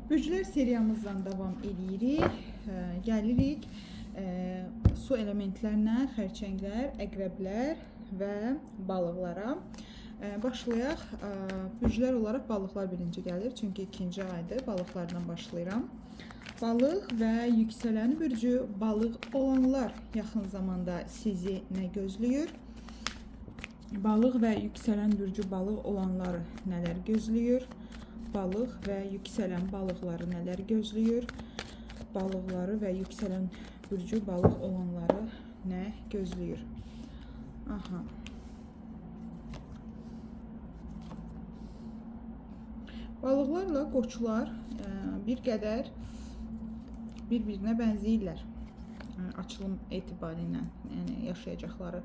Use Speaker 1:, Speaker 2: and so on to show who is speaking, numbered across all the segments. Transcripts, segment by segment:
Speaker 1: Bürclər seriyamızdan davam edirik. Gəlirik su elementlərinə, xərçənglər, əqrəblər və balıqlara. Başlayaq. Bürclər olaraq balıqlar birinci gəlir, çünki ikinci aydır. Balıqlardan başlayıram. Balıq və yüksələn bürcü balıq olanlar yaxın zamanda sizi nə gözləyir? Balıq və yüksələn bürcü balıq olanları nələr gözləyir? Balıq və yüksələn balıqları nələr gözləyir? Balıqları və yüksələn bürcü balıq olanları nə gözləyir? Aha. Balıqlarla qoçlar bir qədər bir-birinə bənzəyirlər. Açılım etibarilə, yəni yaşayacaqları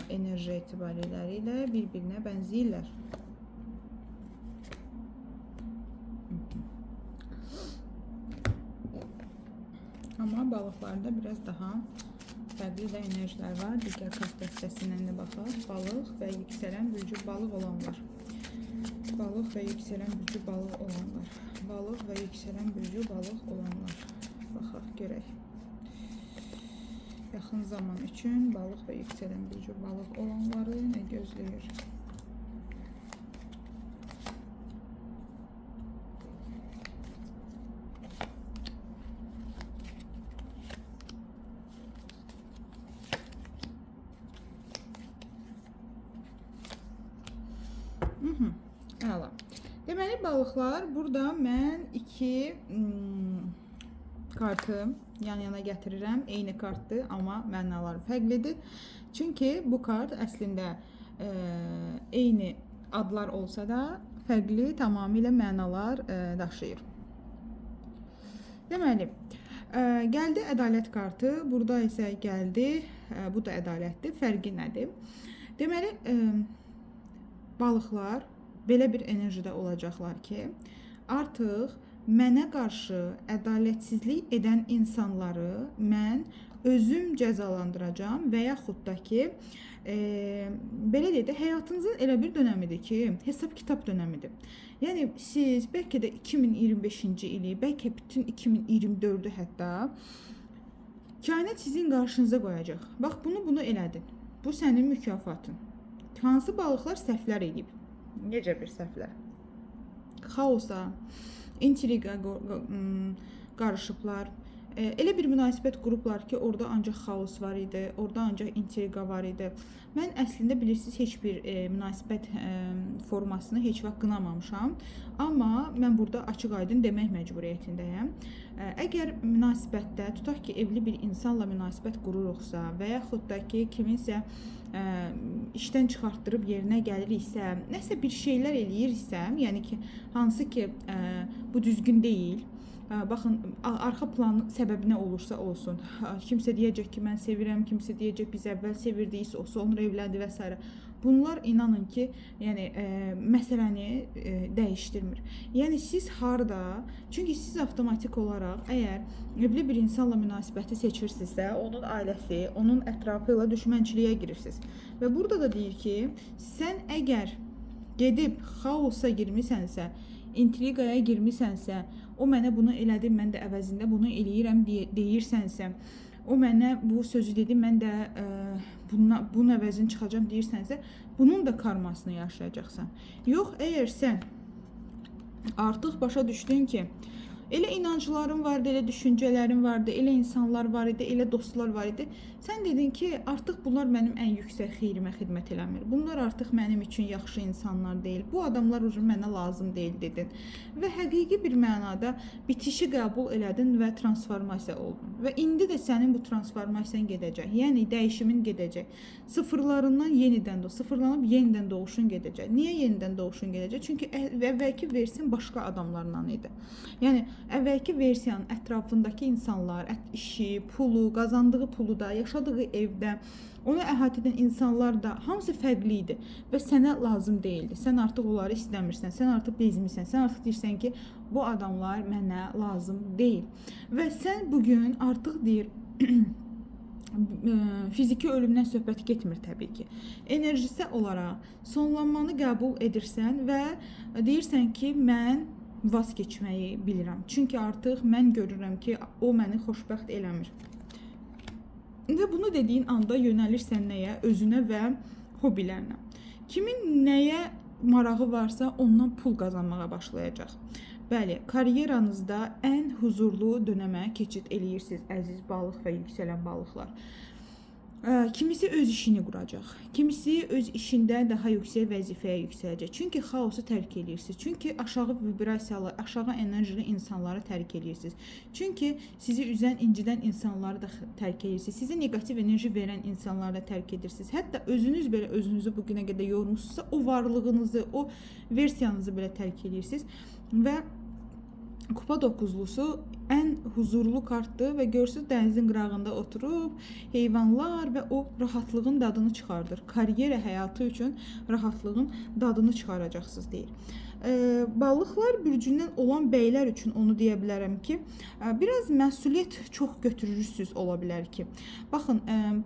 Speaker 1: enerji etibarilə bir-birinə bənzəyirlər. Amma balıqlarda biraz daha fərqli də enerjilər var. Digər kart dəstəsindən də baxaq. Balıq və yüksələn bürcü balıq olanlar. Balıq və yüksələn bürcü balıq olanlar. Balıq və yüksələn bürcü balıq olanlar. Baxaq, görək. Yaxın zaman üçün balıq və yüksələn bürcü balıq olanları nə gözləyir? Əla. Deməli, balıqlar, burada mən iki kartı yan-yana gətirirəm. Eyni kartdır, amma mənaları fərqlidir. Çünki bu kart əslində eyni adlar olsa da, fərqli tamamilə mənalar daşıyır. Deməli, gəldi ədalət kartı. Burada isə gəldi, bu da ədalətdir. Fərqi nədir? Deməli, balıqlar belə bir enerjide olacaqlar ki, artıq mənə qarşı ədalətsizlik edən insanları mən özüm cəzalandıracağam və yaxud da ki, belə deyək də, həyatınızın elə bir dönəmidir ki, hesab kitab dönəmidir. Yəni, siz bəlkə də 2025-ci ili, bəlkə bütün 2024-ü hətta kainat sizin qarşınıza qoyacaq. Bax, bunu elədin. Bu sənin mükafatın. Hansı balıqlar səhvlər edib? Necə bir səhvlər? Xaosa, intriqa qarışıblar. Elə bir münasibət qurublar ki, orada ancaq xaos var idi, orada ancaq intriqa var idi. Mən əslində bilirsiniz, heç bir münasibət formasını heç vaxt qınamamışam. Amma mən burada açıq-aydın demək məcburiyyətindəyəm. Əgər münasibətdə, tutaq ki, evli bir insanla münasibət qururuqsa və yaxud da ki, kiminsə işdən çıxartdırıb yerinə gəliriksə, nəsə bir şeylər eləyirsə, yəni ki, hansı ki, bu düzgün deyil. Baxın, arxa planın səbəbi nə olursa olsun. Kimsə deyəcək ki, mən sevirəm, kimsə deyəcək, biz əvvəl sevirdik, sonra evləndi və s. Bunlar inanın ki, yəni məsələni dəyişdirmir. Yəni siz harda, çünki siz avtomatik olaraq əgər evli bir insanla münasibəti seçirsinizsə, onun ailəsi, onun ətrafı ilə düşmənçiliyə girirsiniz. Və burada da deyir ki, sən əgər gedib xaosa girmisənsə, intriqaya girmisənsə, o mənə bunu elədi, mən də əvəzində bunu eləyirəm deyirsənsə, o mənə bu sözü dedi, mən də bunun əvəzini çıxacam deyirsənsə, bunun da karmasını yaşayacaqsan. Yox, əgər sən artıq başa düşdün ki, elə inancların vardı, elə düşüncələrin vardı, elə insanlar var idi, elə dostlar var idi. Sən dedin ki, artıq bunlar mənim ən yüksək xeyrimə xidmət eləmir. Bunlar artıq mənim üçün yaxşı insanlar deyil. Bu adamlar mənə lazım deyil dedin. Və həqiqi bir mənada bitişi qəbul elədin və transformasiya oldun. Və indi də sənin bu transformasiyan gedəcək. Yəni dəyişimin gedəcək. Sıfırlarından yenidən sıfırlanıb yenidən doğuşun gedəcək. Niyə yenidən doğuşun gedəcək? Çünki əvvəlki versin başqa adamlarla idi. Yəni əvvəlki versiyanın ətrafındakı insanlar, işi, pulu, qazandığı pulu da, yaşadığı evdə, onu əhatə edən insanlar da hamısı fərqli idi və sənə lazım deyildi. Sən artıq onları istəmirsən, sən artıq bezmirsən, sən artıq deyirsən ki, bu adamlar mənə lazım deyil. Və sən bugün artıq deyir, fiziki ölümdən söhbət getmir təbii ki. Enerjisi olaraq sonlanmanı qəbul edirsən və deyirsən ki, mən vaz keçməyi bilirəm. Çünki artıq mən görürəm ki, o məni xoşbəxt eləmir. Və bunu dediyin anda yönəlirsən nəyə? Özünə və hobbilərinə. Kimin nəyə marağı varsa ondan pul qazanmağa başlayacaq. Bəli, karyeranızda ən huzurlu dönəmə keçid eləyirsiniz, əziz balıq və yüksələn balıqlar. Kimisi öz işini quracaq, kimisi öz işində daha yüksək vəzifəyə yüksələcək. Çünki xaosu tərk edirsiniz. Çünki aşağı vibrasiyalı, aşağı enerjili insanları tərk edirsiniz. Çünki sizi üzən, incidən insanları da tərk edirsiniz. Sizə negativ enerji verən insanları da tərk edirsiniz. Hətta özünüz belə özünüzü bu günə qədər yormuşsunuzsa, o varlığınızı, o versiyanızı belə tərk edirsiniz. Və Kupa 9'lusu ən huzurlu kartdır və görürsüz dənizin qırağında oturub heyvanlar və o rahatlığın dadını çıxardır. Karyera həyatı üçün rahatlığın dadını çıxaracaqsınız deyir. Balıqlar bürcündən olan bəylər üçün onu deyə bilərəm ki, biraz məsuliyyət çox götürürsüz ola bilər ki. Baxın,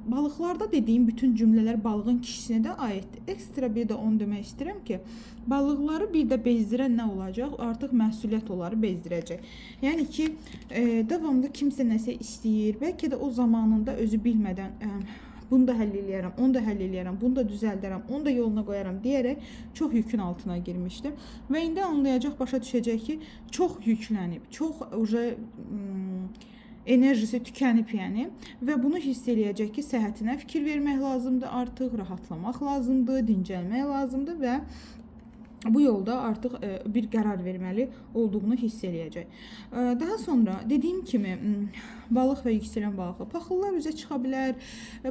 Speaker 1: balıqlarda dediyim bütün cümlələr balığın kişisinə də aiddir. Ekstra bir də onu demək istəyirəm ki, balıqları bir də bezdirən nə olacaq? Artıq məsuliyyət onları bezdirəcək. Yəni ki, davamlı kimsə nəsə istəyir, bəlkə də o zamanında özü bilmədən bunu da həll eləyərəm, onu da həll eləyərəm, bunu da düzəldərəm, onu da yoluna qoyaram deyərək çox yükün altına girmişdi. Və indi anlayacaq, başa düşəcək ki, çox yüklənib, çox enerjisi tükənib yəni və bunu hiss eləyəcək ki, səhhətinə fikir vermək lazımdır, artıq rahatlamaq lazımdır, dincəlmək lazımdır və bu yolda artıq bir qərar verməli olduğunu hiss eləyəcək. Daha sonra dediyim kimi balıq və yüksələn balıqlar, paxıllar üzə çıxa bilər.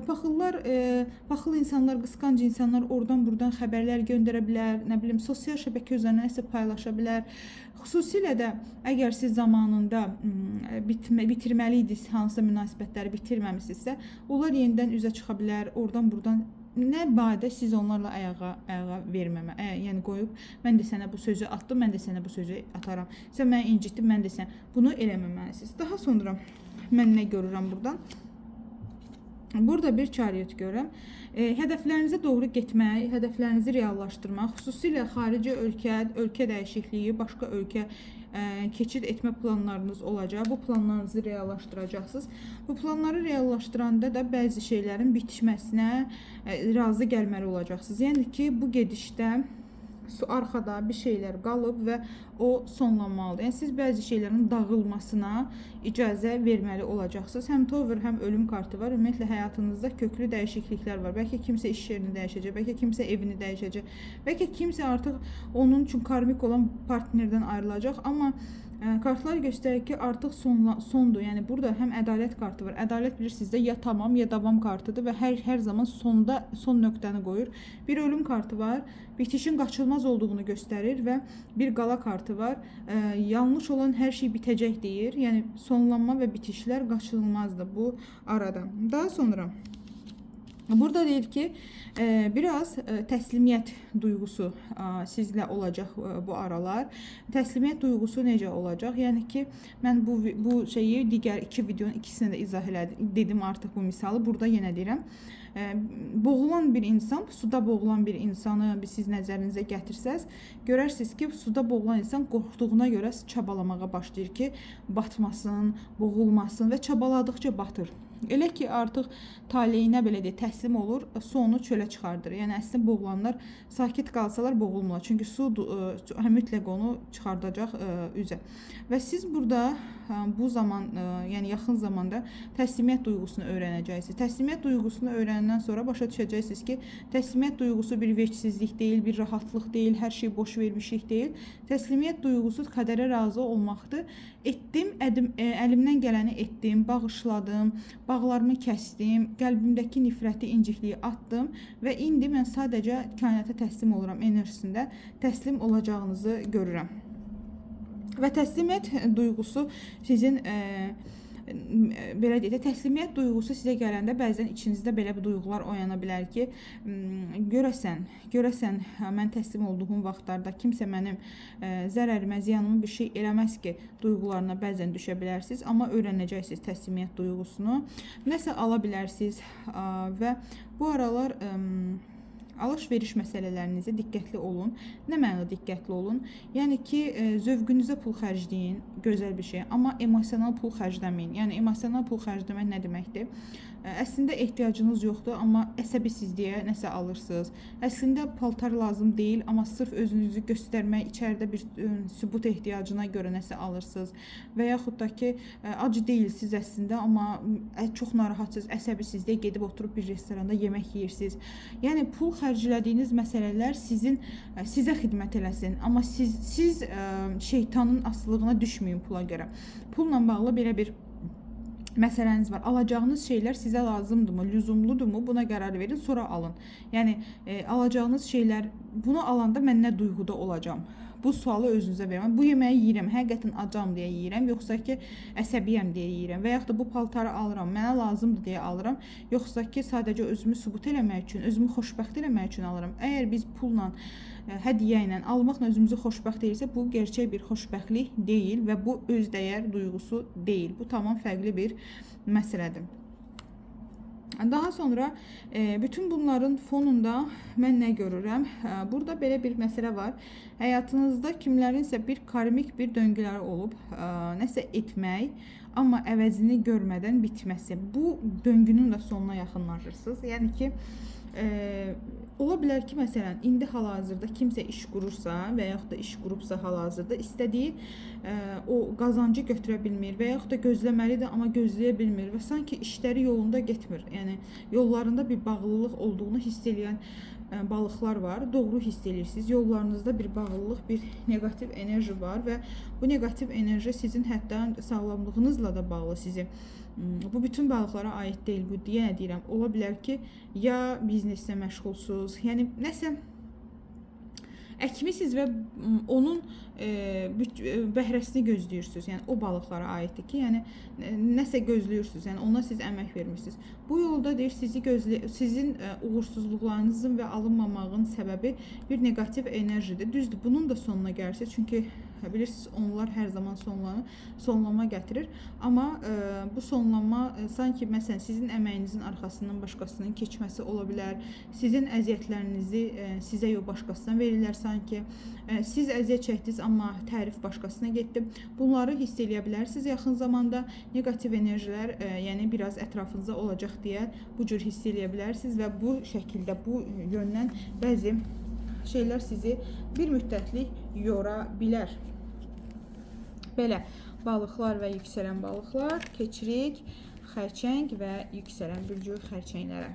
Speaker 1: Paxıl insanlar, qısqanc insanlar oradan buradan xəbərlər göndərə bilər, nə bilim sosial şəbəkə üzərindən nəsə paylaşa bilər. Xüsusilə də əgər siz zamanında bitirməliydiniz, hansısa münasibətləri bitirməmisinizsə, onlar yenidən üzə çıxa bilər, oradan buradan. Nə badə siz onlarla ayağa verməmə, yəni qoyub, mən də sənə bu sözü atdım, mən də sənə bu sözü ataram. Sən məni incitdin, mən də sən bunu eləməməlisiniz. Daha sonra mən nə görürəm buradan? Burada bir çariot görürəm. Hədəflərinizə doğru getmək, hədəflərinizi reallaşdırmaq, xüsusilə xarici ölkə dəyişikliyi, başqa ölkə keçid etmə planlarınız olacaq. Bu planlarınızı reallaşdıracaqsınız. Bu planları reallaşdıranda da bəzi şeylərin bitişməsinə razı gəlməli olacaqsınız. Yəni ki, bu gedişdə arxada bir şeylər qalıb və o sonlanmalıdır. Yəni siz bəzi şeylərin dağılmasına icazə verməli olacaqsınız. Həm Tower, həm ölüm kartı var. Ümumiyyətlə həyatınızda köklü dəyişikliklər var. Bəlkə kimsə iş yerini dəyişəcək, bəlkə kimsə evini dəyişəcək, bəlkə kimsə artıq onun üçün karmik olan partnerdən ayrılacaq, amma kartlar göstərir ki, artıq sondur. Yəni burada həm ədalət kartı var. Ədalət bilirsiniz də ya tamam, ya davam kartıdır və hər zaman son nöqtəni qoyur. Bir ölüm kartı var. Bitişin qaçılmaz olduğunu göstərir və bir qala kartı var. Yanlış olan hər şey bitəcək deyir. Yəni sonlanma və bitişlər qaçılmazdır bu arada. Daha sonra burada deyir ki, biraz təslimiyyət duyğusu sizlə olacaq bu aralar. Təslimiyyət duyğusu necə olacaq? Yəni ki, mən bu şeyi digər iki videonun ikisini də izah dedim artıq bu misalı. Burada yenə deyirəm. Boğulan bir insan, suda boğulan bir insanı siz nəzərinizə gətirsəz, görərsiniz ki, suda boğulan insan qorxduğuna görə çabalamağa başlayır ki, batmasın, boğulmasın və çabaladıqca batır. Elə ki, artıq taleyinə belə deyə təslim olur, su onu çölə çıxardır. Yəni əslində boğulanlar sakit qalsalar boğulmurlar. Çünki su mütləq onu çıxardacaq üzə. Və siz burada bu zaman, yəni yaxın zamanda təslimiyyət duyğusunu öyrənəcəksiniz. Təslimiyyət duyğusunu öyrənəndən sonra başa düşəcəksiniz ki, təslimiyyət duyğusu bir vecsizlik deyil, bir rahatlıq deyil, hər şey boş vermişlik deyil. Təslimiyyət duyğusu qədərə razı olmaqdır. Etdim, əlimdən gələni etdim, bağışladım, bağlarımı kəsdim, qəlbimdəki nifrəti, incikliyi atdım və indi mən sadəcə kainata təslim oluram enerjisində təslim olacağınızı görürəm. Və təslimiyyət duyğusu sizin belə deyək də, təslimiyyət duyğusu sizə gələndə bəzən içinizdə belə bir duyğular oyana bilər ki, görəsən mən təslim olduğum vaxtlarda kimsə mənim zərərimə, ziyanımı bir şey eləməz ki, duyğularına bəzən düşə bilərsiniz, amma öyrənəcəksiniz təslimiyyət duyğusunu. Nəsə ala bilərsiniz və bu aralar Alış-veriş məsələlərinizə diqqətli olun. Nə mənada diqqətli olun? Yəni ki, zövqünüzə pul xərcləyin, gözəl bir şey, amma emosional pul xərcləməyin. Yəni emosional pul xərcləmək nə deməkdir? Əslində ehtiyacınız yoxdur, amma əsəbisizliyə nəsə alırsınız. Əslində paltar lazım deyil, amma sırf özünüzü göstərmək, içəridə bir sübut ehtiyacına görə nəsə alırsınız. Və yaxud da ki, ac deyilsiniz əslində, amma çox narahatsınız, əsəbisizliyə gedib oturub bir restoranda yemək yeyirsiniz. Yəni pul xərclədiyiniz məsələlər sizə xidmət eləsin, amma siz şeytanın asılılığına düşməyin pula görə. Pulla bağlı belə bir məsələniz var. Alacağınız şeylər sizə lazımdırmı, lüzumludurmu? Buna qərar verin, sonra alın. Yəni alacağınız şeylər, bunu alanda mən nə duyğuda olacağam? Bu sualı özünüzə verin. Bu yeməyi yeyirəm, həqiqətən acam deyə yeyirəm, yoxsa ki əsəbiyəm deyə yeyirəm və yaxud da bu paltarı alıram, mənə lazımdır deyə alıram, yoxsa ki sadəcə özümü sübut eləmək üçün, özümü xoşbəxt eləmək üçün alıram. Əgər biz pulla, hədiyyə ilə, almaqla özümüzü xoşbəxt edirsə, bu gerçək bir xoşbəxtlik deyil və bu özdəyər duyğusu deyil. Bu tamam fərqli bir məsələdir. Daha sonra bütün bunların fonunda mən nə görürəm? Burada belə bir məsələ var. Həyatınızda kimlərinsə bir karmik bir döngüləri olub, nəsə etmək, amma əvəzini görmədən bitməsi. Bu döngünün də sonuna yaxınlaşırsınız. Yəni ki, ola bilər ki, məsələn, indi hal-hazırda kimsə iş qurursa və yaxud da iş qurubsa hal-hazırda istədiyi o qazancı götürə bilmir və yaxud da gözləməlidir, amma gözləyə bilmir və sanki işləri yolunda getmir. Yəni yollarında bir bağlılıq olduğunu hiss edən balıqlar var. Doğru hiss edirsiniz. Yollarınızda bir bağlılıq, bir negativ enerji var və bu negativ enerji sizin hətta sağlamlığınızla da bağlı sizi. Bu bütün balıqlara aid deyil. Bu deyə nə deyirəm? Ola bilər ki, ya bizneslə məşğulsuz, yəni nəsə əkmisiniz və onun bəhrəsini gözləyirsiniz. Yəni o balıqlara aiddir ki, yəni nəsə gözləyirsiniz. Yəni ona siz əmək vermirsiniz. Bu yolda deyir sizin uğursuzluqlarınızın və alınmamağın səbəbi bir negativ enerjidir. Düzdür, bunun da sonuna gəlirsiniz. Çünki bilirsiniz, onlar hər zaman sonlama gətirir. Amma bu sonlama sanki məsələn sizin əməyinizin arxasından başqasının keçməsi ola bilər. Sizin əziyyətlərinizi sizə yox başqasına verirlər sanki. Siz əziyyət çəkdiniz, amma tərif başqasına getdi. Bunları hiss edə bilərsiniz yaxın zamanda. Negativ enerjilər, yəni biraz ətrafınızda olacaq deyə bu cür hiss edə bilərsiniz və bu şəkildə, bu yöndən bəzi şeylər sizi bir müddətlik yora bilər. Belə balıqlar və yüksələn balıqlar, keçirik xərçəng və yüksələn bürcü xərçənglərə.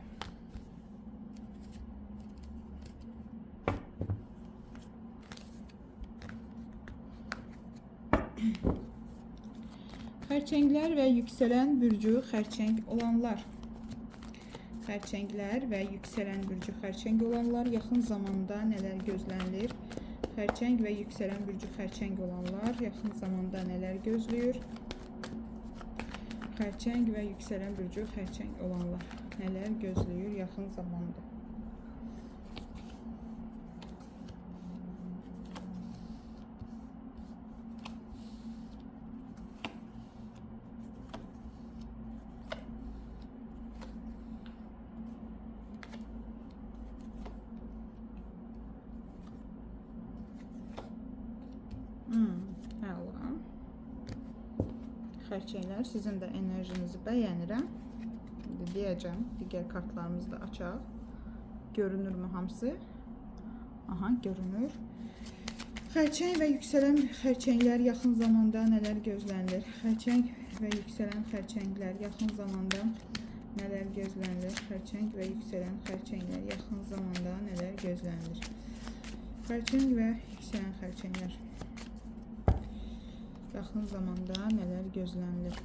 Speaker 1: Xərçənglər və yüksələn bürcü xərçəng olanlar. Xərçənglər və yüksələn bürcü xərçəng olanlar yaxın zamanda nələr gözlənilir? Xərçəng və yüksələn bürcü xərçəng olanlar yaxın zamanda nələr gözləyir? Xərçəng və yüksələn bürcü xərçəng olanlar nələr gözləyir yaxın zamanda? Əla. Xərçənglər, sizin də enerjinizi bəyənirəm. Deyəcəm, digər kartlarımızı da açaq. Görünürmü hamısı? Aha, görünür. Xərçəng və yüksələn xərçənglər yaxın zamanda nələr gözlənilir? Xərçəng və yüksələn xərçənglər yaxın zamanda nələr gözlənilir? Xərçəng və yüksələn xərçənglər yaxın zamanda nələr gözlənilir? Xərçəng və yüksələn xərçənglər yaxın zamanda nələr gözlənilir?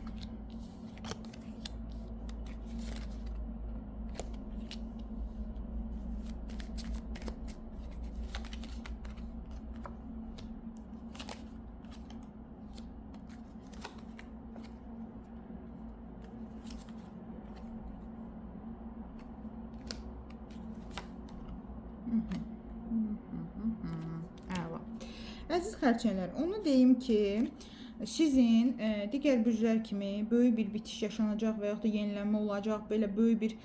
Speaker 1: Əziz xərçənglər, onu deyim ki, sizin digər bürclər kimi böyük bir bitiş yaşanacaq və yaxud da yenilənmə olacaq, belə böyük bir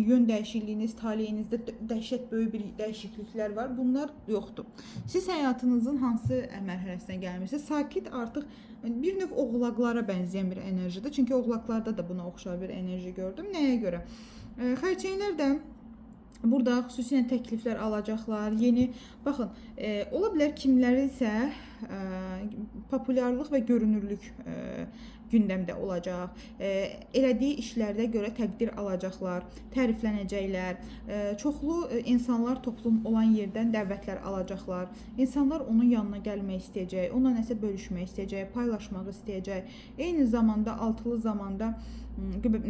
Speaker 1: yön dəyişikliyiniz, taleyinizdə dəhşət böyük bir dəyişikliklər var. Bunlar yoxdur. Siz həyatınızın hansı mərhələsinə gəlmisiniz? Sakit artıq bir növ oğlaqlara bənzəyən bir enerjidir. Çünki oğlaqlarda da buna oxşar bir enerji gördüm. Nəyə görə? Xərçənglər də burada xüsusilə təkliflər alacaqlar. Yeni, baxın, ola bilər kimləri isə populyarlıq və görünürlük gündəmdə olacaq. Elədiyi işlərdə görə təqdir alacaqlar, təriflənəcəklər. Çoxlu insanlar toplum olan yerdən dəvətlər alacaqlar. İnsanlar onun yanına gəlmək istəyəcək, onunla nəsə bölüşmək istəyəcək, paylaşmaq istəyəcək. Eyni zamanda altılı zamanda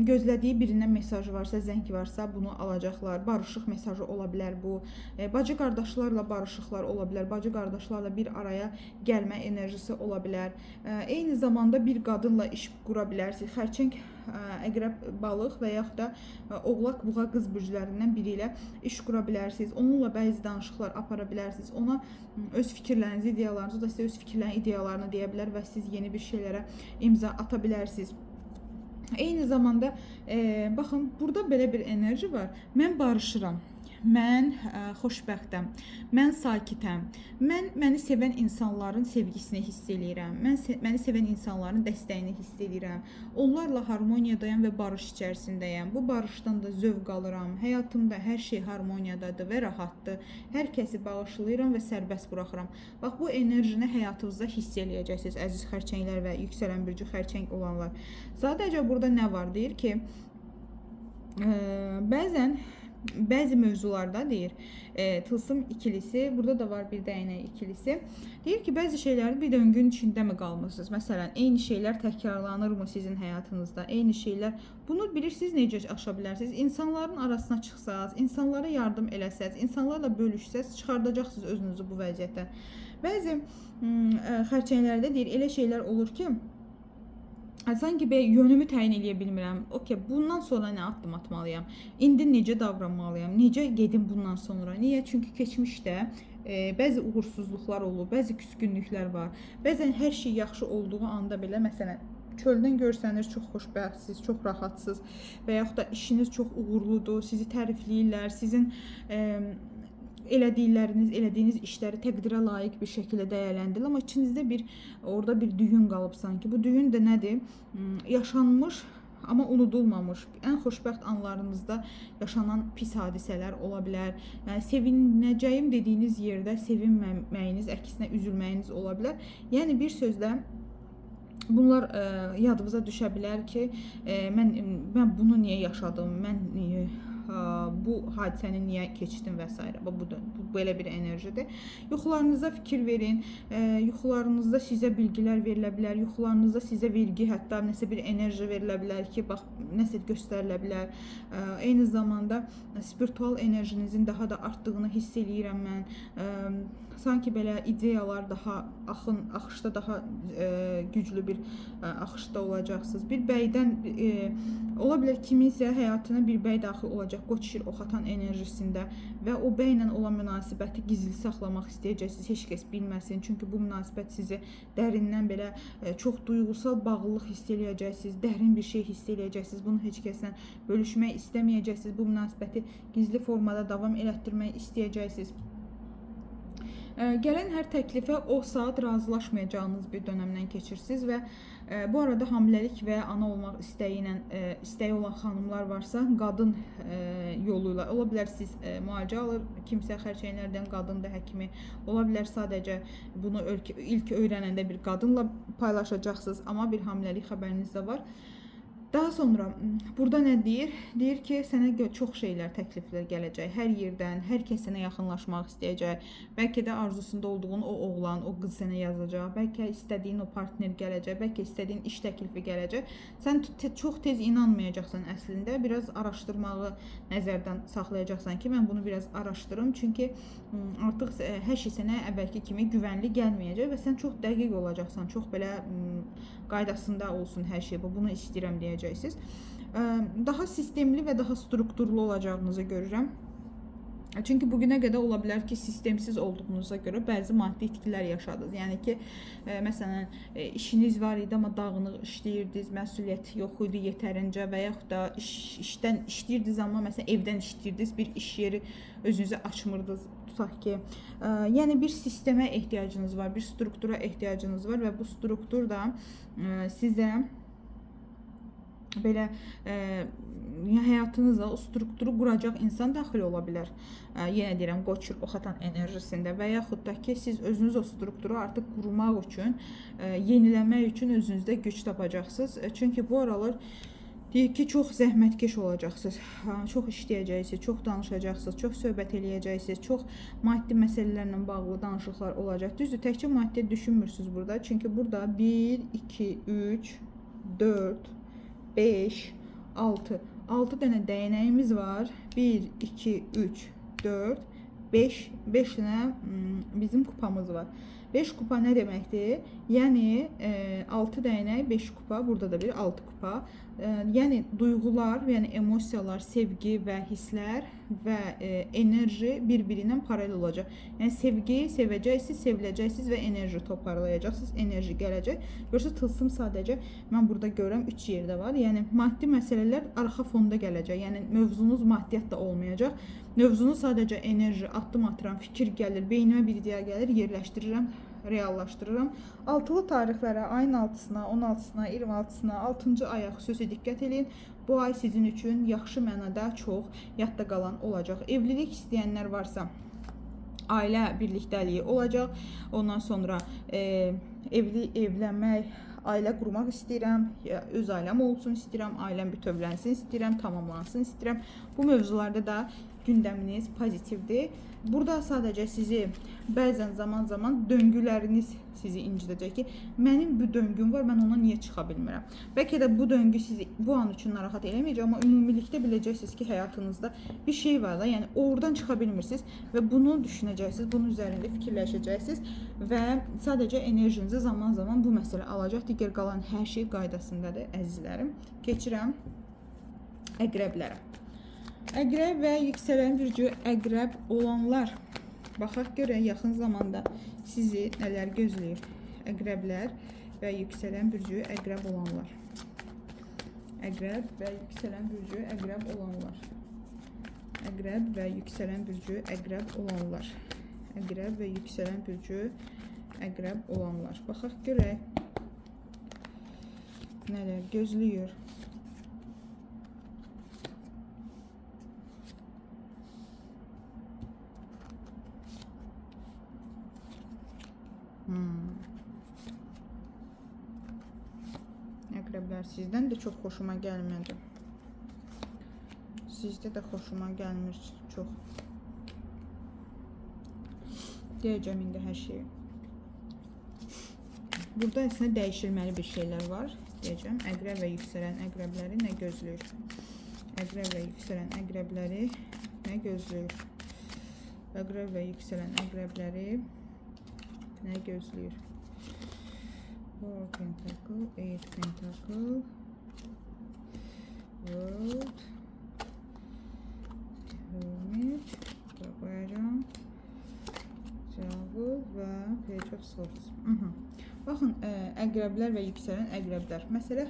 Speaker 1: gözlədiyi birindən mesaj varsa, zəng varsa bunu alacaqlar. Barışıq mesajı ola bilər bu. Bacı qardaşlarla barışıqlar ola bilər. Bacı qardaşlarla bir araya gəlmə enerjisi ola bilər. Eyni zamanda bir qadınla iş qura bilərsiniz. Xərçəng, əqrəb, balıq və yaxud da oğlaq, buğa, qız bürclərindən biri ilə iş qura bilərsiniz. Onunla bəzi danışıqlar apara bilərsiniz. Ona öz fikirlərinizi, ideyalarınızı, o da sizə öz fikirlərini, ideyalarını deyə bilər və siz yeni bir şeylərə imza ata bilərsiniz. Eyni zamanda baxın, burada belə bir enerji var. Mən barışıram. Mən xoşbəxtəm. Mən sakitəm. Mən məni sevən insanların sevgisini hiss eləyirəm. Mən məni sevən insanların dəstəyini hiss eləyirəm. Onlarla harmoniyadayam və barış içərisindəyəm. Bu barışdan da zövq alıram. Həyatımda hər şey harmoniyadadır və rahatdır. Hər kəsi bağışlayıram və sərbəst buraxıram. Bax, bu enerjini həyatınızda hiss eləyəcəksiniz, əziz xərçənglər və yüksələn bürcü xərçəng olanlar. Sadəcə burada nə var? Deyir ki, bəzi mövzularda deyir, tılsım ikilisi, burada da var bir dəyənək ikilisi. Deyir ki, bəzi şeyləri bir döngünün içində mi qalmısınız? Məsələn, eyni şeylər təkrarlanırmı sizin həyatınızda? Eyni şeylər, bunu bilirsiniz necə aşa bilərsiniz? İnsanların arasına çıxsaz, insanlara yardım eləsəz, insanlarla bölüşsəz, çıxardacaqsınız özünüzü bu vəziyyətdən. Bəzi xərçənglərdə deyir, elə şeylər olur ki, sanki yönümü təyin edə bilmirəm. Okay, bundan sonra nə addım atmalıyam? İndi necə davranmalıyam? Necə gedim bundan sonra? Niyə? Çünki keçmişdə bəzi uğursuzluqlar olur, bəzi küskünlüklər var. Bəzən hər şey yaxşı olduğu anda belə, məsələn, çöldən görsəniz çox xoşbəxtsiz, çox rahatsız və yaxud da işiniz çox uğurludur, sizi tərifləyirlər, sizin elədiyiniz işləri təqdirə layiq bir şəkildə dəyərləndirir, amma içinizdə orada bir düyün qalıb sanki. Bu düyün də nədir? Yaşanmış, amma unudulmamış, ən xoşbəxt anlarınızda yaşanan pis hadisələr ola bilər. Yəni, sevinəcəyim dediyiniz yerdə sevinməməyiniz, əksinə üzülməyiniz ola bilər. Yəni, bir sözlə, bunlar yadınıza düşə bilər ki, mən bunu niyə yaşadım, mən bu hadisəni niyə keçdim və s. Bu belə bir enerjidir. Yuxularınıza fikir verin. Yuxularınızda sizə bilgilər verilə bilər. Yuxularınızda sizə vergi, hətta nəsə bir enerji verilə bilər ki, bax, nəsə göstərilə bilər. Eyni zamanda spiritual enerjinizin daha da artdığını hiss eləyirəm mən. Sanki belə ideyalar daha axışda daha güclü bir axışda olacaqsınız. Bir bəydən ola bilər kiminsə həyatına bir bəy daxil olacaq, qoç şir oxatan enerjisində və o bəylə olan münasibəti gizli saxlamaq istəyəcəksiniz, heç kəs bilməsin. Çünki bu münasibət sizi dərindən belə çox duyğusal bağlılıq hiss eləyəcəksiniz, dərin bir şey hiss eləyəcəksiniz. Bunu heç kəslə bölüşmək istəməyəcəksiniz. Bu münasibəti gizli formada davam elətdirmək istəyəcəksiniz. Gələn hər təklifə o saat razılaşmayacağınız bir dönəmdən keçirsiniz və bu arada hamiləlik və ana olmaq istəyi olan xanımlar varsa, qadın yoluyla, ola bilər siz müalicə alır, kimsə xərçənglərdən qadındır, həkimi, ola bilər sadəcə bunu ilk öyrənəndə bir qadınla paylaşacaqsınız, amma bir hamiləlik xəbəriniz də var. Daha sonra burada nə deyir? Deyir ki, sənə çox şeylər, təkliflər gələcək. Hər yerdən, hər kəs sənə yaxınlaşmaq istəyəcək. Bəlkə də arzusunda olduğun o oğlan, o qız sənə yazacaq. Bəlkə istədiyin o partner gələcək. Bəlkə istədiyin iş təklifi gələcək. Sən çox tez inanmayacaqsan əslində. Biraz araşdırmağı nəzərdən saxlayacaqsan ki, mən bunu biraz araşdırım. Çünki artıq hər şey sənə əvvəlki kimi güvənli gəlməyəcək və sən çox dəqiq olacaqsan. Çox belə qaydasında olsun hər şey. Bunu istəyirəm deyəcəksiniz. Daha sistemli və daha strukturlu olacağınızı görürəm. Çünki bugünə qədər ola bilər ki, sistemsiz olduğunuza görə bəzi maddi itkilər yaşadınız. Yəni ki, məsələn, işiniz var idi, amma dağınıq işləyirdiniz, məsuliyyət yox idi yetərincə və yaxud da işdən işləyirdiniz, amma məsələn evdən işləyirdiniz, bir iş yeri özünüzə açmırdınız. Tutaq ki, yəni bir sistemə ehtiyacınız var, bir struktura ehtiyacınız var və bu struktur da sizə belə həyatınıza o strukturu quracaq insan daxil ola bilər. Yenə deyirəm, Qoçur Oxatan enerjisində və yaxud da ki, siz özünüz o strukturu artıq qurmaq üçün, yeniləmək üçün özünüzdə güc tapacaqsınız. Çünki bu aralar deyək ki, çox zəhmətkeş olacaqsınız, çox işləyəcəksiniz, çox danışacaqsınız, çox söhbət eləyəcəksiniz, çox maddi məsələlərlə bağlı danışıqlar olacaq. Düzdür, təkcə maddi düşünmürsünüz burada. Çünki burada 1, 2, 3, 4, 5, 6 dənə dəyənəyimiz var. 1, 2, 3, 4, 5 dənə bizim kupamız var. 5 kupa nə deməkdir? Yəni 6 dəyənək, 5 kupa, burada da bir 6 kupa. Yəni duyğular, yəni emosiyalar, sevgi və hisslər və enerji bir-birindən paralel olacaq. Yəni sevgi sevəcəksiniz, seviləcəksiniz və enerji toparlayacaqsınız, enerji gələcək. Görürsünüz, tılsım sadəcə mən burada görürəm 3 yerdə var. Yəni maddi məsələlər arxa fonda gələcək. Yəni mövzunuz maddiyyat da olmayacaq. Mövzunu sadəcə enerji, addım atıram, fikir gəlir, beynimə bir ideya gəlir, yerləşdirirəm, reallaşdırıram. Altılı tarixlərə, ayın 6-sına, 16-sına, 26-sına, 6-cı aya xüsusi diqqət edin. Bu ay sizin üçün yaxşı mənada çox yadda qalan olacaq. Evlilik istəyənlər varsa, ailə birlikdəliyi olacaq. Ondan sonra evlənmək, ailə qurmaq istəyirəm, öz ailəm olsun istəyirəm, ailəm bütövlənsin istəyirəm, tamamlansın istəyirəm. Bu mövzularda da gündəminiz pozitivdir. Burada sadəcə sizi bəzən zaman döngüləriniz sizi incidəcək ki, mənim bu döngüm var, mən ona niyə çıxa bilmirəm? Bəlkə də bu döngü sizi bu an üçün narahat eləməyəcək, amma ümumilikdə biləcəksiniz ki, həyatınızda bir şey var da, yəni oradan çıxa bilmirsiniz və bunu düşünəcəksiniz, bunun üzərində fikirləşəcəksiniz və sadəcə enerjinizi zaman bu məsələ alacaq. Digər qalan hər şey qaydasındadır, əzizlərim. Keçirəm əqrəblərə. Əqrəb və yüksələn bürcü əqrəb olanlar, baxaq görək yaxın zamanda sizi nələr gözləyir. Əqrəblər və yüksələn bürcü əqrəb olanlar. Əqrəb və yüksələn bürcü əqrəb olanlar. Əqrəb və yüksələn bürcü əqrəb olanlar. Əqrəb və yüksələn bürcü əqrəb olanlar. Baxaq görək nələr gözləyir. Əqrəblər, sizdən də çox xoşuma gəlmədi. Sizdə də xoşuma gəlmir çox. Deyəcəm indi hər şeyi. Burada əslində dəyişilməli bir şeylər var. Deyəcəm, əqrəb və yüksələn əqrəbləri nə gözləyir? Əqrəb və yüksələn əqrəbləri nə gözləyir? Əqrəb və yüksələn əqrəbləri nə gözləyir? 4 Pentacle, 8 Pentacle, World, Hermit, qoyacağım, Travel və Page of Swords. Baxın, əqrəblər və yüksələn əqrəblər. Məsələ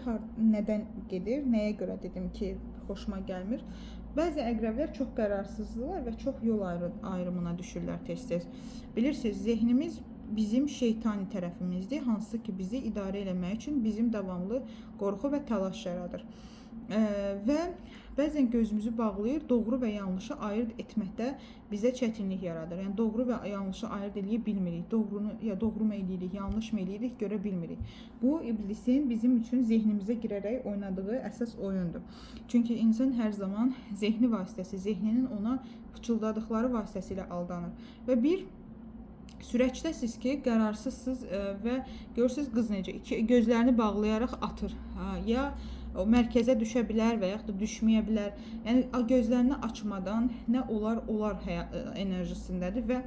Speaker 1: nədən gedir? Nəyə görə dedim ki, xoşuma gəlmir? Bəzi əqrəblər çox qərarsızdırlar və çox yol ayrımına düşürlər tez-tez. Bilirsiniz, zehnimiz bizim şeytani tərəfimizdir, hansı ki bizi idarə eləmək üçün bizim davamlı qorxu və təlaş yaradır. Və bəzən gözümüzü bağlayır, doğru və yanlışı ayırt etməkdə bizə çətinlik yaradır. Yəni doğru və yanlışı ayırt edə bilmirik. Doğru mu eləyirik, yanlış mı eləyirik, görə bilmirik. Bu iblisin bizim üçün zehnimizə girərək oynadığı əsas oyundur. Çünki insan hər zaman zehni vasitəsi, zehninin ona pıçıldadıkları vasitəsilə aldanır. Və bir sürəcdəsiz ki, qərarsızsınız və görürsünüz qız necə gözlərini bağlayaraq atır. Ya o mərkəzə düşə bilər və yaxud da düşməyə bilər. Yəni gözlərini açmadan nə olar enerjisindədir və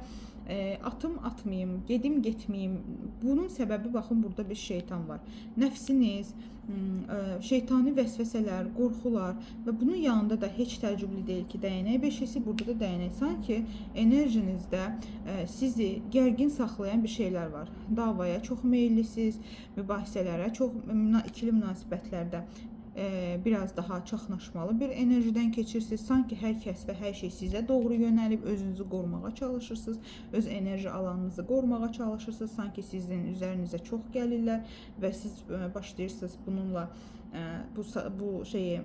Speaker 1: atım atmayım, gedim getməyim. Bunun səbəbi baxın burada bir şeytan var. Nəfsiniz, şeytani vəsvəsələr, qorxular və bunun yanında da heç təəccüblü deyil ki, dəyənək beşisi, burada da dəyənək. Sanki enerjinizdə sizi gərgin saxlayan bir şeylər var. Davaya çox meyillisiniz, mübahisələrə, çox ikili münasibətlərdə biraz daha çaxnaşmalı bir enerjiden keçirsiniz. Sanki hər kəs və hər şey sizə doğru yönəlib, özünüzü qorumağa çalışırsınız, öz enerji alanınızı qorumağa çalışırsınız. Sanki sizin üzərinizə çox gəlirlər və siz başlayırsınız bununla bu şeyi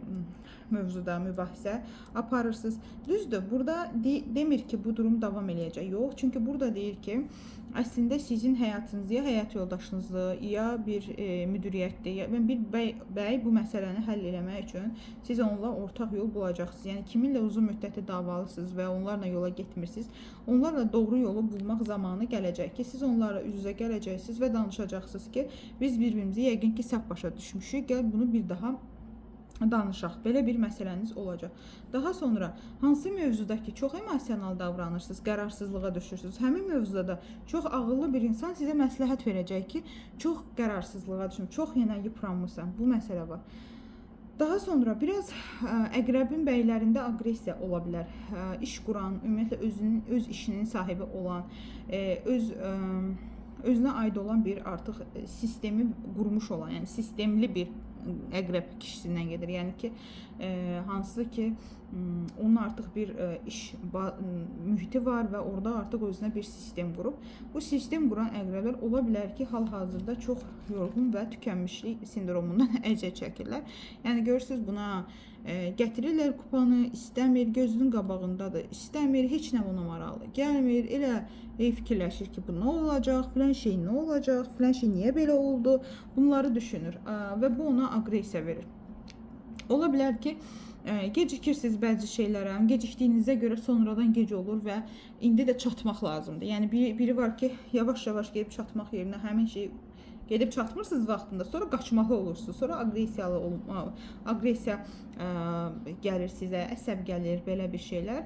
Speaker 1: mövzuda mübahisə aparırsınız. Düzdür, burada demir ki, bu durum davam eləyəcək. Yox, çünki burada deyir ki, əslində sizin həyatınız ya həyat yoldaşınızdır, ya bir müdiriyyətdir, ya bir bəy bu məsələni həll eləmək üçün siz onunla ortaq yol bulacaqsınız. Yəni kiminlə uzun müddətli davalısınız və onlarla yola getmirsiniz, onlarla doğru yolu bulmaq zamanı gələcək ki, siz onlara üz-üzə gələcəksiniz və danışacaqsınız ki, biz bir-birimizi yəqin ki, səhv başa düşmüşük, gəl bunu bir daha danışaq. Belə bir məsələniz olacaq. Daha sonra hansı mövzuda ki, çox emosional davranırsınız, qərarsızlığa düşürsünüz, həmin mövzuda da çox ağıllı bir insan sizə məsləhət verəcək ki, çox qərarsızlığa düşün, çox yenə yıpranmısan. Bu məsələ var. Daha sonra biraz əqrəbin bəylərində aqressiya ola bilər. İş quran, ümumiyyətlə öz işinin sahibi olan, özünə aid olan bir artıq sistemi qurmuş olan, yəni sistemli bir əqrəb kişisindən gedir. Yəni ki, hansı ki, onun artıq bir iş mühiti var və orada artıq özünə bir sistem qurub. Bu sistem quran əqrəblər ola bilər ki, hal-hazırda çox yorğun və tükənmişlik sindromundan əziyyət çəkirlər. Yəni görürsünüz, buna gətirirlər kupanı, istəmir, gözünün qabağındadır, istəmir, heç nə ona maraqlı gəlmir, elə fikirləşir ki, bu nə olacaq, filan şey nə olacaq, filan şey niyə belə oldu, bunları düşünür və bu ona aqressiya verir. Ola bilər ki, gecikirsiniz bəzi şeylərə, gecikdiyinizə görə sonradan gec olur və indi də çatmaq lazımdır. Yəni biri var ki, yavaş-yavaş gedib çatmaq yerinə həmin şeyi gedib çatmırsınız vaxtında, sonra qaçmalı olursunuz, sonra aqressiya gəlir sizə, əsəb gəlir, belə bir şeylər.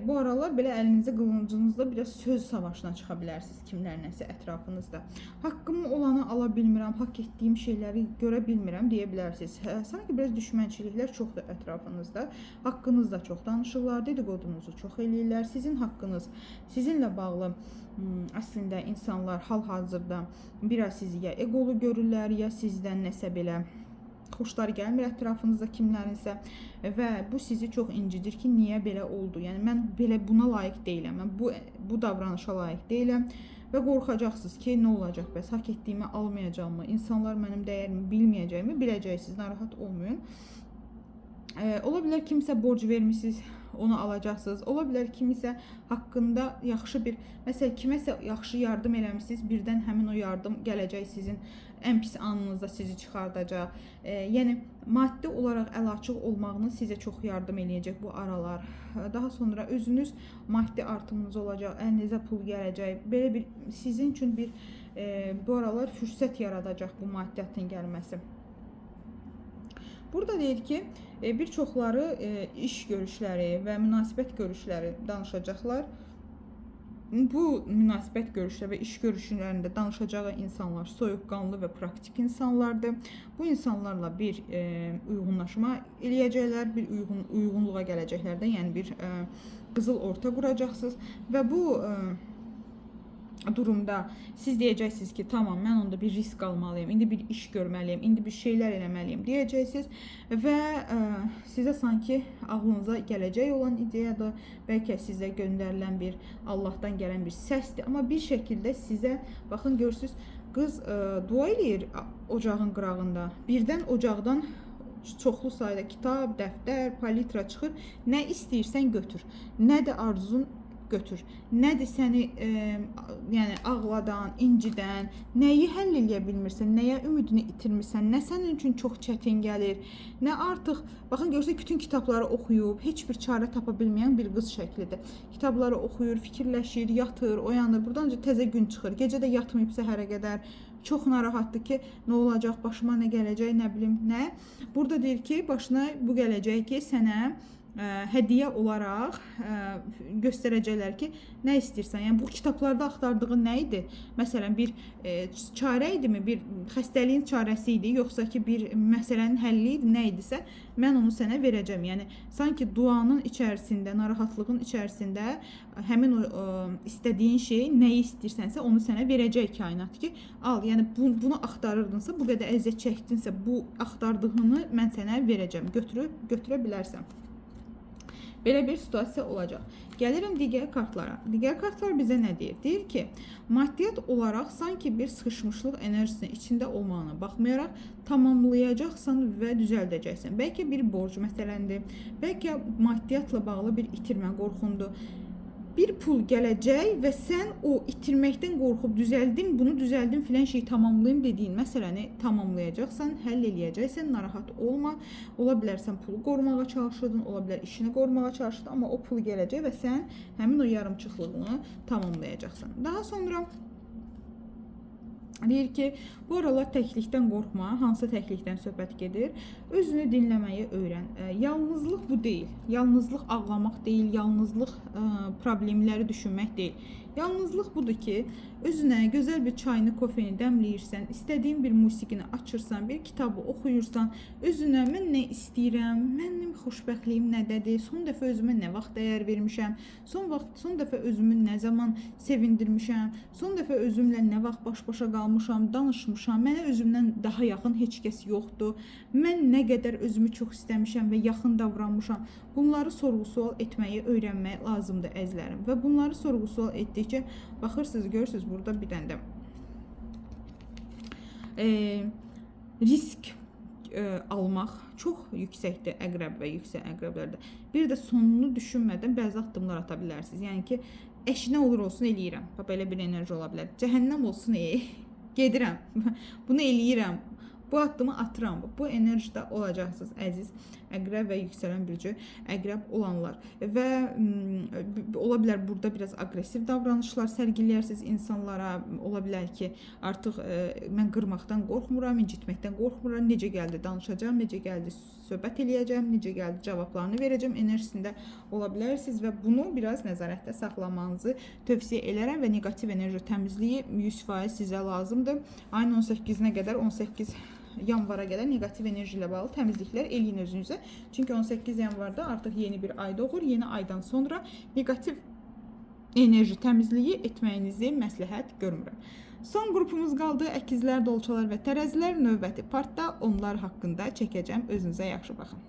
Speaker 1: Bu aralar belə əlinizə, qılıncınızda biraz söz savaşına çıxa bilərsiniz kimlərləsə ətrafınızda. Haqqım olanı ala bilmirəm, haqq etdiyim şeyləri görə bilmirəm deyə bilərsiniz. Sanki biraz düşmənçiliklər çoxdur ətrafınızda. Haqqınızda çox danışırlar, dedikodunuzu çox eləyirlər. Sizin haqqınız, sizinlə bağlı əslində insanlar hal-hazırda biraz sizi ya egolu görürlər, ya sizdən nəsə belə xoşları gəlmir ətrafınızda kimlərinsə və bu sizi çox incidir ki, niyə belə oldu? Yəni mən belə buna layiq deyiləm, mən bu davranışa layiq deyiləm və qorxacaqsınız ki, nə olacaq bəs, haqq etdiyimi almayacağımı, insanlar mənim dəyərimi bilməyəcəyimi biləcəksiniz, narahat olmayın. Ola bilər kimsə borc vermişsiniz, onu alacaqsınız. Ola bilər kimisə haqqında yaxşı bir, məsələn, kiməsə yaxşı yardım eləmişsiniz, birdən həmin o yardım gələcək sizin ən pis anınızda sizi çıxardacaq. Yəni maddi olaraq əlaçıq olmağınız sizə çox yardım eləyəcək bu aralar. Daha sonra özünüz maddi artımınız olacaq, əlinizə pul gələcək. Belə bir sizin üçün bir bu aralar fürsət yaradacaq bu maddiyatın gəlməsi. Burada deyir ki, bir çoxları iş görüşləri və münasibət görüşləri danışacaqlar. Bu münasibət görüşləri və iş görüşlərində danışacağı insanlar soyuqqanlı və praktik insanlardır. Bu insanlarla bir uyğunlaşma eləyəcəklər, bir uyğunluğa gələcəklər də, yəni bir qızıl orta quracaqsınız və bu durumda siz deyəcəksiniz ki, tamam, mən onda bir risk almalıyım, indi bir iş görməliyim, indi bir şeylər eləməliyim deyəcəksiniz və sizə sanki ağlınıza gələcək olan ideyadır, bəlkə sizə göndərilən bir Allahdan gələn bir səsdir, amma bir şəkildə sizə, baxın görürsünüz, qız dua eləyir ocağın qırağında, birdən ocaqdan çoxlu sayda kitab, dəftər, palitra çıxır, nə istəyirsən götür, nə də arzun götür. Nədir səni yəni ağladan, incidən, nəyi həll eləyə bilmirsən, nəyə ümidini itirmirsən, nə sənin üçün çox çətin gəlir, nə artıq, baxın görürsünüz, bütün kitabları oxuyub, heç bir çarə tapa bilməyən bir qız şəklidir. Kitabları oxuyur, fikirləşir, yatır, oyanır, buradan təzə gün çıxır, gecə də yatmayıb səhərə qədər. Çox narahatdır ki, nə olacaq, başıma nə gələcək, nə bilim, nə. Burada deyir ki, başına bu gələcək ki, sənə hədiyyə olaraq göstərəcəklər ki, nə istəyirsən. Yəni bu kitablarda axtardığın nə idi? Məsələn, bir çarə idimi, bir xəstəliyin çarəsi idi, yoxsa ki, bir məsələnin həlli idi, nə idisə, mən onu sənə verəcəm. Yəni sanki duanın içərisində, narahatlığın içərisində həmin o istədiyin şey, nəyi istəyirsənsə, onu sənə verəcək kainat ki, al. Yəni bunu axtarırdınsa, bu qədər əziyyət çəkdinsə, bu axtardığını mən sənə verəcəm. Götürə bilərsən. Belə bir situasiya olacaq. Gəlirəm digər kartlara. Digər kartlar bizə nə deyir? Deyir ki, maddiyyat olaraq sanki bir sıxışmışlıq enerjisinin içində olmağına baxmayaraq tamamlayacaqsan və düzəldəcəksən. Bəlkə bir borc məsələndir, bəlkə maddiyyatla bağlı bir itirmə qorxundur. Bir pul gələcək və sən o itirməkdən qorxub bunu düzəldim filan şeyi tamamlayım dediyin məsələni tamamlayacaqsan, həll eləyəcəksən, narahat olma. Ola bilər sən pulu qorumağa çalışırdın, ola bilər işini qorumağa çalışırdın, amma o pul gələcək və sən həmin o yarımçıqlığını tamamlayacaqsan. Daha sonra deyir ki, bu aralar təklikdən qorxma, hansı təklikdən söhbət gedir? Özünü dinləməyi öyrən. Yalnızlıq bu deyil. Yalnızlıq ağlamaq deyil, yalnızlıq problemləri düşünmək deyil. Yalnızlıq budur ki, özünə gözəl bir çayını, kofeni dəmləyirsən, istədiyin bir musiqini açırsan, bir kitabı oxuyursan, özünə mən nə istəyirəm, mənim xoşbəxtliyim nədədir, son dəfə özümə nə vaxt dəyər vermişəm, son dəfə özümü nə zaman sevindirmişəm, son dəfə özümlə nə vaxt baş-başa qalmışam, danışmışam, mənə özümdən daha yaxın heç kəs yoxdur, mən nə qədər özümü çox istəmişəm və yaxın davranmışam. Bunları sorğu-sual etməyi öyrənmək lazımdır əzizlərim. Və bunları sorğu-sual etdikcə baxırsınız, görürsünüz burada bir dənə risk almaq çox yüksəkdir əqrəb və yüksək əqrəblərdə. Bir də sonunu düşünmədən bəzi addımlar ata bilərsiniz. Yəni ki, nə olur olsun eləyirəm. Belə bir enerji ola bilər. Cəhənnəm olsun gedirəm. Bunu eləyirəm. Bu addımı atıram. Bu enerjide olacaqsınız əziz əqrəb və yüksələn bürcü əqrəb olanlar. Və ola bilər burada biraz aqressiv davranışlar sərgiləyərsiniz insanlara. Ola bilər ki, artıq mən qırmaqdan qorxmuram, incitməkdən qorxmuram. Necə gəldi danışacağım, necə gəldi söhbət eləyəcəm, necə gəldi cavablarını verəcəm enerjisində ola bilərsiniz və bunu biraz nəzarətdə saxlamanızı tövsiyə elərəm və negativ enerji təmizliyi 100% sizə lazımdır. Ayın 18-nə qədər 18 yanvara qədər negativ enerji ilə bağlı təmizliklər eləyin özünüzə. Çünki 18 yanvarda artıq yeni bir ay doğur. Yeni aydan sonra negativ enerji təmizliyi etməyinizi məsləhət görmürəm. Son qrupumuz qaldı. Əkizlər, dolçalar və tərəzilər. Növbəti partda onlar haqqında çəkəcəm. Özünüzə yaxşı baxın.